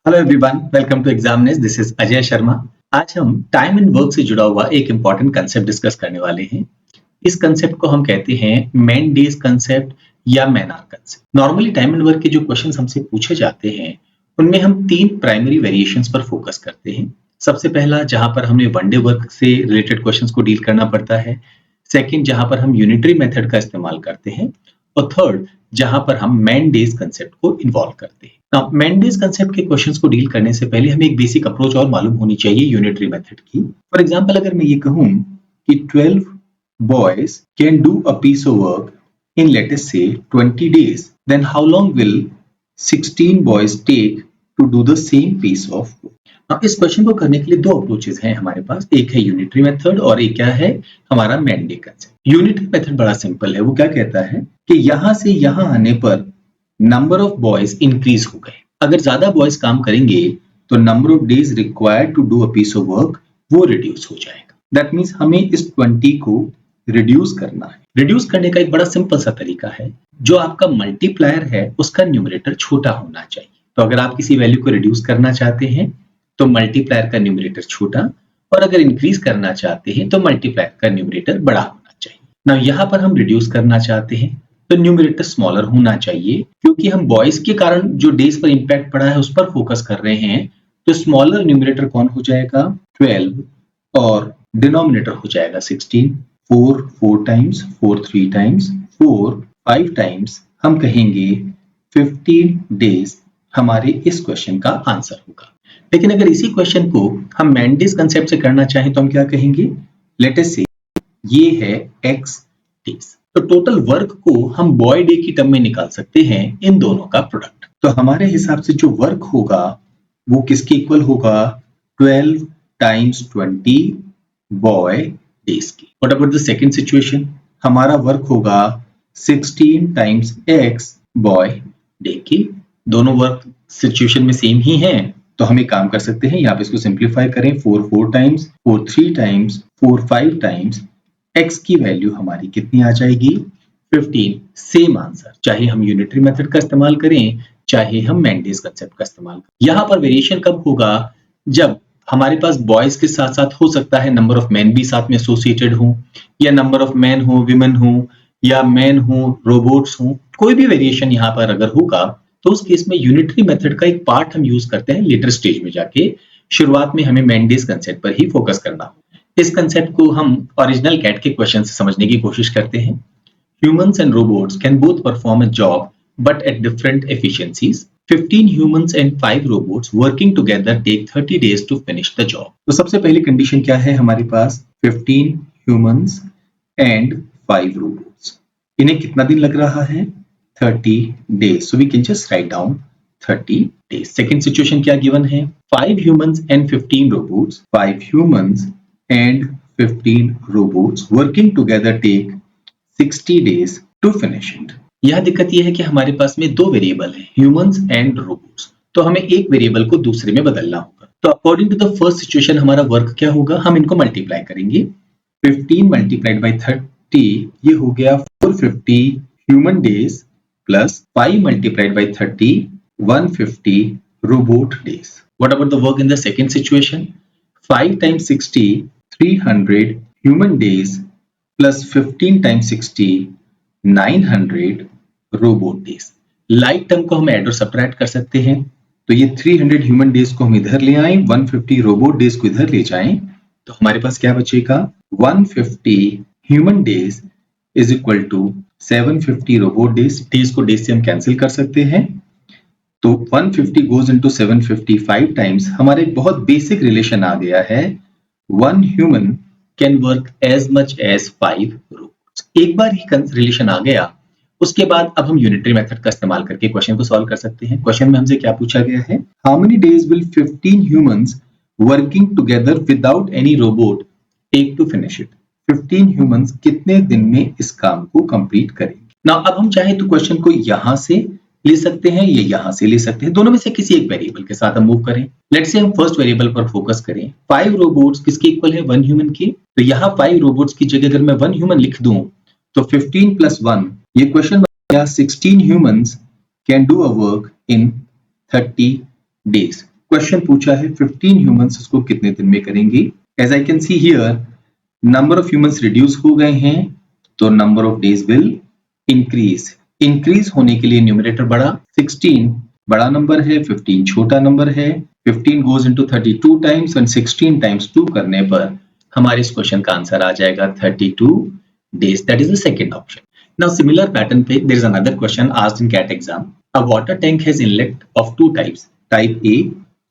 Hello everyone, welcome to examiness. This is Ajay Sharma. आज हम time and work से जुड़ा हुआ एक इंपॉर्टेंट कंसेप्ट डिस्कस करने वाले हैं। इस कंसेप्ट को हम कहते हैं मैन डेज कंसेप्ट या man hour concept. Normally time and work के जो क्वेश्चंस हमसे पूछे जाते हैं उनमें हम तीन प्राइमरी वेरिएशंस पर फोकस करते हैं। सबसे पहला जहां पर हमें वन डे वर्क से रिलेटेड क्वेश्चंस को डील करना पड़ता है। सेकंड जहां पर हम यूनिटरी मेथड का इस्तेमाल करते हैं। और थर्ड जहां पर हम मैन डेज कंसेप्ट को इन्वॉल्व करते हैं। नाउ मैन डेज कंसेप्ट के क्वेश्चंस को डील करने से पहले हमें एक बेसिक अप्रोच और मालूम होनी चाहिए यूनिटरी मेथड की। फॉर एग्जांपल अगर मैं ये कहूं कि 12 boys can do a piece of work in let us say 20 days, then how long will 16 boys take to do the same piece of work? अब इस क्वेश्चन को करने के लिए दो अप्रोचेस हैं हमारे पास। एक है यूनिटरी मेथड और एक क्या है हमारा man day concept. Unitary method बड़ा सिंपल है। वो क्या कहता है कि यहां से यहां आने पर नंबर ऑफ बॉयज इंक्रीज हो गए। अगर ज्यादा बॉयज काम करेंगे तो number of days required to do a piece of work वो रिड्यूस हो जाएगा। दैट मीन्स हमें इस 20 को रिड्यूस करना है। रिड्यूस करने का एक बड़ा सिंपल सा तरीका है, जो आपका मल्टीप्लायर है उसका न्यूमरेटर छोटा होना चाहिए। तो अगर आप किसी वैल्यू को रिड्यूस करना चाहते हैं तो मल्टीप्लायर का न्यूमरेटर छोटा, और अगर इंक्रीज करना चाहते हैं तो मल्टीप्लायर का न्यूमरेटर बड़ा होना चाहिए। ना यहाँ पर हम रिड्यूस करना चाहते हैं तो न्यूमरेटर स्मॉलर होना चाहिए, क्योंकि हम बॉयज के कारण जो डेज पर इंपैक्ट पड़ा है उस पर फोकस कर रहे हैं। तो स्मॉलर न्यूमरेटर कौन हो जाएगा 12 और डिनोमिनेटर हो जाएगा 16। 4 टाइम्स 4 3 टाइम्स 4 5 टाइम्स हम कहेंगे 15 डेज हमारे इस क्वेश्चन का आंसर होगा। लेकिन अगर इसी क्वेश्चन को हम मैन डेज कंसेप्ट से करना चाहें तो हम क्या कहेंगे, लेट अस से ये है x डेज। तो टोटल वर्क को हम बॉय डे की टर्म में निकाल सकते हैं इन दोनों का प्रोडक्ट। तो हमारे हिसाब से जो वर्क होगा वो किसके इक्वल होगा 12 टाइम्स 20 बॉय डेज की। What about the second situation, हमारा वर्क होगा 16 टाइम्स x बॉय डे की। दोनों वर्क सिचुएशन में सेम ही हैं, तो हम एक काम कर सकते हैं, यहाँ पे इसको सिंप्लीफाई करें। 4 टाइम्स 4 3 टाइम्स 4 5 टाइम्स x की वैल्यू हमारी कितनी आ जाएगी 15। सेम आंसर, चाहे हम यूनिटरी मेथड का इस्तेमाल करें चाहे हम मैन डेज कंसेप्ट का इस्तेमाल करें। यहाँ पर वेरिएशन कब होगा, जब हमारे पास बॉयज के साथ साथ हो सकता है नंबर ऑफ मैन भी साथ में एसोसिएटेड हो, या नंबर ऑफ मैन हो विमेन हो, या मैन हो रोबोट्स हो। कोई भी वेरिएशन यहाँ पर अगर होगा तो उस केस में यूनिटरी मेथड का एक पार्ट हम यूज करते हैं लेटर स्टेज में जाके। शुरुआत में हमें मैन डेज कंसेप्ट पर ही फोकस करना हो। इस कंसेप्ट को हम ओरिजिनल कैट के क्वेश्चन से समझने की कोशिश करते हैं। Humans and robots can both perform a job but at different efficiencies. 15 humans and 5 robots working together take 30 days to finish the job. तो सबसे पहली कंडीशन क्या है हमारे पास, 15 humans and 5 robots. इन्हें कितना दिन लग रहा है 30 days. So we can just write down 30 days. Second situation क्या given है, 5 humans and 15 robots. 5 humans and 15 robots working together take 60 days to finish it. यह दिक्कत यह है कि हमारे पास में दो वेरिएबल है ह्यूमंस एंड रोबोट्स, तो हमें एक वेरिएबल को दूसरे में बदलना होगा। तो according to the first situation हमारा वर्क क्या होगा, हम इनको मल्टीप्लाई करेंगे। 15 मल्टीप्लाइड बाय 30 ये हो गया 450 human days plus 5 multiplied by 30 150 robot days. What about the work in the second situation, 5 times 60 300 human days plus 15 times 60 900 robot days. Like term को हम ऐड और सब्ट्रैक्ट कर सकते हैं। तो ये 300 ह्यूमन डेज को हम इधर ले आए, 150 रोबोट डेज को इधर ले जाएं, तो हमारे पास क्या बचेगा 150 human days is equal to 750 robot days. Days को डेज से हम कैंसिल कर सकते हैं, तो 150 गोज इनटू 750 5 टाइम्स। हमारे बहुत बेसिक रिलेशन आ गया है, 1 human can work as much as 5 robot. एक बार ही रिलेशन आ गया, उसके बाद अब हम यूनिटरी मेथड का इस्तेमाल करके क्वेश्चन को सॉल्व कर सकते हैं। क्वेश्चन में हमसे क्या पूछा गया है, how many days will 15 humans working together without any robot take to finish it. 15 humans कितने दिन में इस काम को कंप्लीट करेंगे। नाउ अब हम चाहे तो क्वेश्चन को यहां से ले सकते हैं, ये यहां से ले सकते हैं, दोनों में से किसी एक वेरिएबल के साथ हम मूव करें। लेट्स से हम फर्स्ट वेरिएबल पर फोकस करें। 5 रोबोट्स किसके इक्वल है 1 ह्यूमन के, तो यहाँ 5 रोबोट्स की जगह अगर मैं 1 ह्यूमन लिख दूं तो 15 प्लस 1 ये क्वेश्चन बन गया 16 humans can do a work in 30 days. Question पूछा है 15 ह्यूमंस इसको कितने दिन में करेंगे। As I can see here number of humans reduce हो गए हैं तो number of days will increase. Increase होने के लिए न्यूमरेटर बड़ा, 16 बड़ा नंबर है, 15 छोटा नंबर है। 15 goes into 32 times and 16 times 2 करने पर हमारे इस क्वेश्चन का आंसर आ जाएगा 32 days. That is the second option. Now similar pattern पे there is another question asked in CAT exam. A water tank has inlet of two types, type A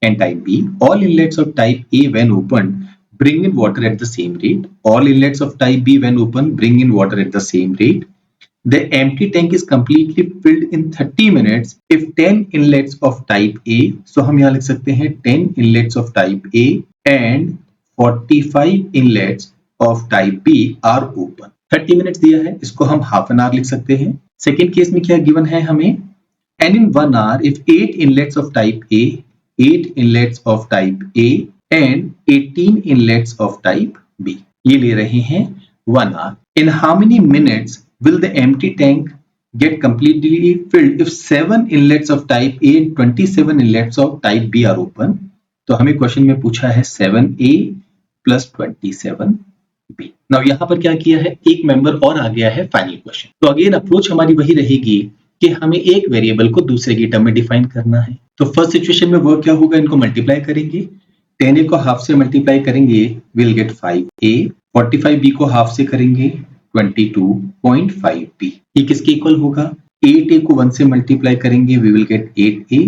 and type B. All inlets of type A when opened bring in water at the same rate. All inlets of type B when open bring in water at the same rate. The empty tank is completely filled in 30 minutes if 10 inlets of type A. So हम यहाँ लिख सकते हैं 10 inlets of type A and 45 inlets of type B are open. 30 minutes दिया है, इसको हम half an hour लिख सकते हैं। सेकेंड केस में क्या गिवन है हमें, and in 1 hour if 8 inlets of type A, 8 inlets of type A and 18 inlets of type B. ये ले रहे हैं 1 hour. In how many minutes will the empty tank get completely filled if 7 inlets of type A and 27 inlets of type B are open? तो हमें question में पूछा है 7A plus 27B. Now यहाँ पर क्या किया है, एक मेंबर और आ गया है फाइनल क्वेश्चन। तो अगेन अप्रोच हमारी वही रहेगी कि हमें एक वेरिएबल को दूसरे की टर्म में डिफाइन करना है। तो फर्स्ट सिचुएशन में वो क्या होगा, इनको मल्टीप्लाई करेंगे, 10A को हाफ से मल्टीप्लाई करेंगे विल गेट 5A, 45B को हाफ से करेंगे 22.5B। ये किसके इक्वल होगा, 8A को 1 से मल्टीप्लाई करेंगे वी विल गेट 8A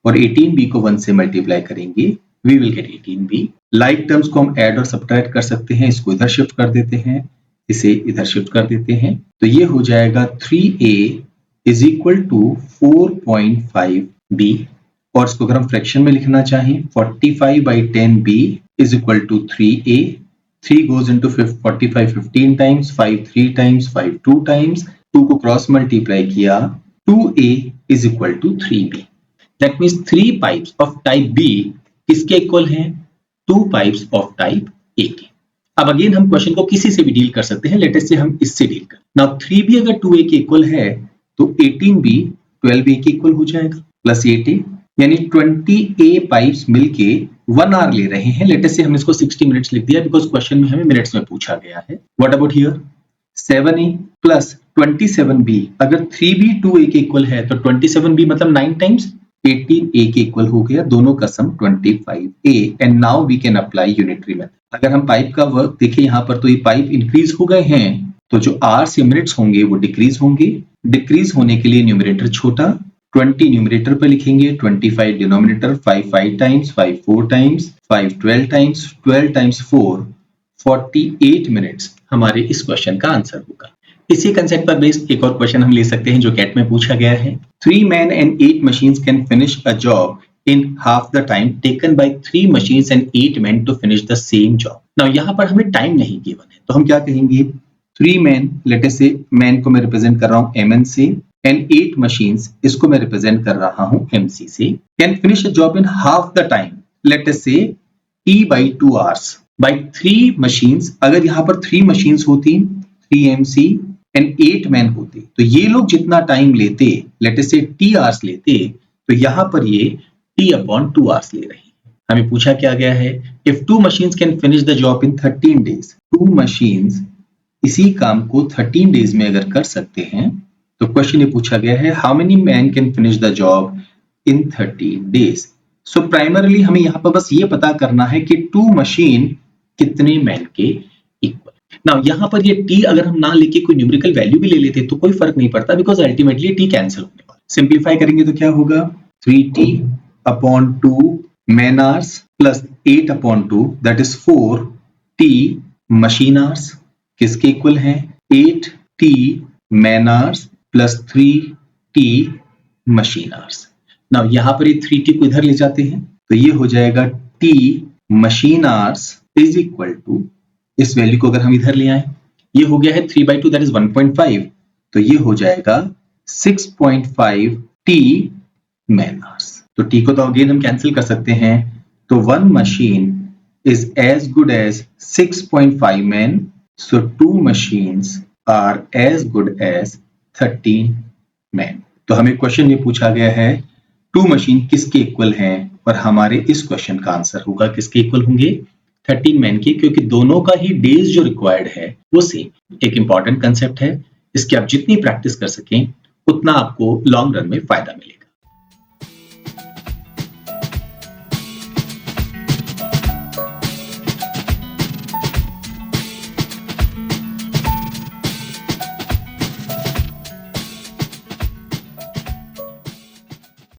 और 18B को 1 से मल्टीप्लाई करेंगे we will get 18B। Like terms को हम ऐड और सब्ट्रैक्ट कर सकते हैं, इसको इधर शिफ्ट कर देते हैं, इसे इधर शिफ्ट कर देते हैं, तो ये हो जाएगा 3A is equal to 4.5B। और इसको अगर हम फ्रैक्शन में लिखना चाहें 45/10B is equal to 3A। 3 goes into 45 15 times, 5 3 times, 5 2 times, 2 को क्रॉस मल्टीप्लाई किया 2A is equal to 3B. That means 3 pipes of type B किसके इक्वल हैं, 2 pipes of type A के। अब अगेन हम क्वेश्चन को किसी से भी डील कर सकते हैं, लेट अस से हम इससे डील कर। नाउ 3B अगर 2A के इक्वल है तो 18B 12A के इक्वल हो जाएगा प्लस 8A, यानी 20A पाइप्स मिलके 1 आवर ले रहे हैं। लेट अस से हम इसको 60 मिनट्स लिख दिया बिकॉज क्वेश्चन में हमें मिनट्स में पूछा गया है। What about here 7A plus 27B, अगर 3B 2A के इक्वल है तो 27B मतलब 9 टाइम्स 18A के इक्वल हो गया, दोनों का sum 25A। And now we can apply unitary method. अगर हम पाइप का वर्क देखें यहाँ पर तो ये पाइप इंक्रीज हो गए हैं तो जो आवर्स या मिनट्स होंगे वो डिक्रीज होंगे। डिक्रीज होने के लिए न्यूमरेटर छोटा, 20 न्यूमरेटर पर लिखेंगे, 25 denominator, 5 5 times, 5 4 times, 5 12 times, 12 times 4 48 minutes हमारे इस क्वेश्चन का आंसर होगा। इसी कंसेप्ट पर बेस्ड एक और क्वेश्चन हम ले सकते हैं जो कैट में पूछा गया है। 3 men and 8 machines can finish a job in half the time taken by 3 machines and 8 men to finish the same job. Now यहाँ पर हमें टाइम नहीं गिवन है तो हम क्या कहेंगे, 3 men, लेट अस से मैन को मैं रिप्रेजेंट कर रहा हूँ MN से, and 8 machines इसको मैं रिप्रेजेंट कर रहा हूँ MC से, can finish a job in half the time, let us say T by 2 hours by 3 machines। अगर यहाँ पर 3 machines होती, 3 MC and 8 men होते तो ये लोग जितना टाइम लेते, let us say T hours लेते, तो यहाँ पर ये T/2 hours ले रहे हैं। हमें पूछा क्या गया है, if 2 machines can finish the job in 13 days, 2 machines इसी काम को 13 डेज में अगर कर सकते हैं तो क्वेश्चन ये पूछा गया है how many man can finish the job in 13 days. So primarily हमें यहाँ पर बस ये पता करना है कि 2 मशीन कितने मैन के इक्वल। नाउ यहाँ पर ये टी अगर हम ना लेके कोई न्यूमेरिकल वैल्यू भी ले लेते तो कोई फर्क नहीं पड़ता बिकॉज अल्टीमेटली टी कैंसिल होने वाला। सिंप्लीफाई करेंगे तो क्या होगा, 3T/2 man hours plus 8/2 that is 4T machine hours किसके इक्वल है, 8T man hours plus 3T machine hours. Now यहाँ पर ये 3T को इधर ले जाते हैं तो ये हो जाएगा T machine hours is equal to, इस वैल्यू को अगर हम इधर ले आए ये हो गया है 3/2 दैट इज 1.5, तो ये हो जाएगा 6.5T मैन आवर्स। तो T को तो अगेन हम कैंसिल कर सकते हैं, तो 1 machine is as good as 6.5 man, so 2 machines are as good as 13 men। तो हमें क्वेश्चन ये पूछा गया है 2 मशीन किसके इक्वल हैं, और हमारे इस क्वेश्चन का आंसर होगा किसके इक्वल होंगे, 13 मैन के, क्योंकि दोनों का ही डेज जो रिक्वायर्ड है वो सेम। एक इंपॉर्टेंट कंसेप्ट है, इसकी आप जितनी प्रैक्टिस कर सकें उतना आपको लॉन्ग रन में फायदा मिलेगा।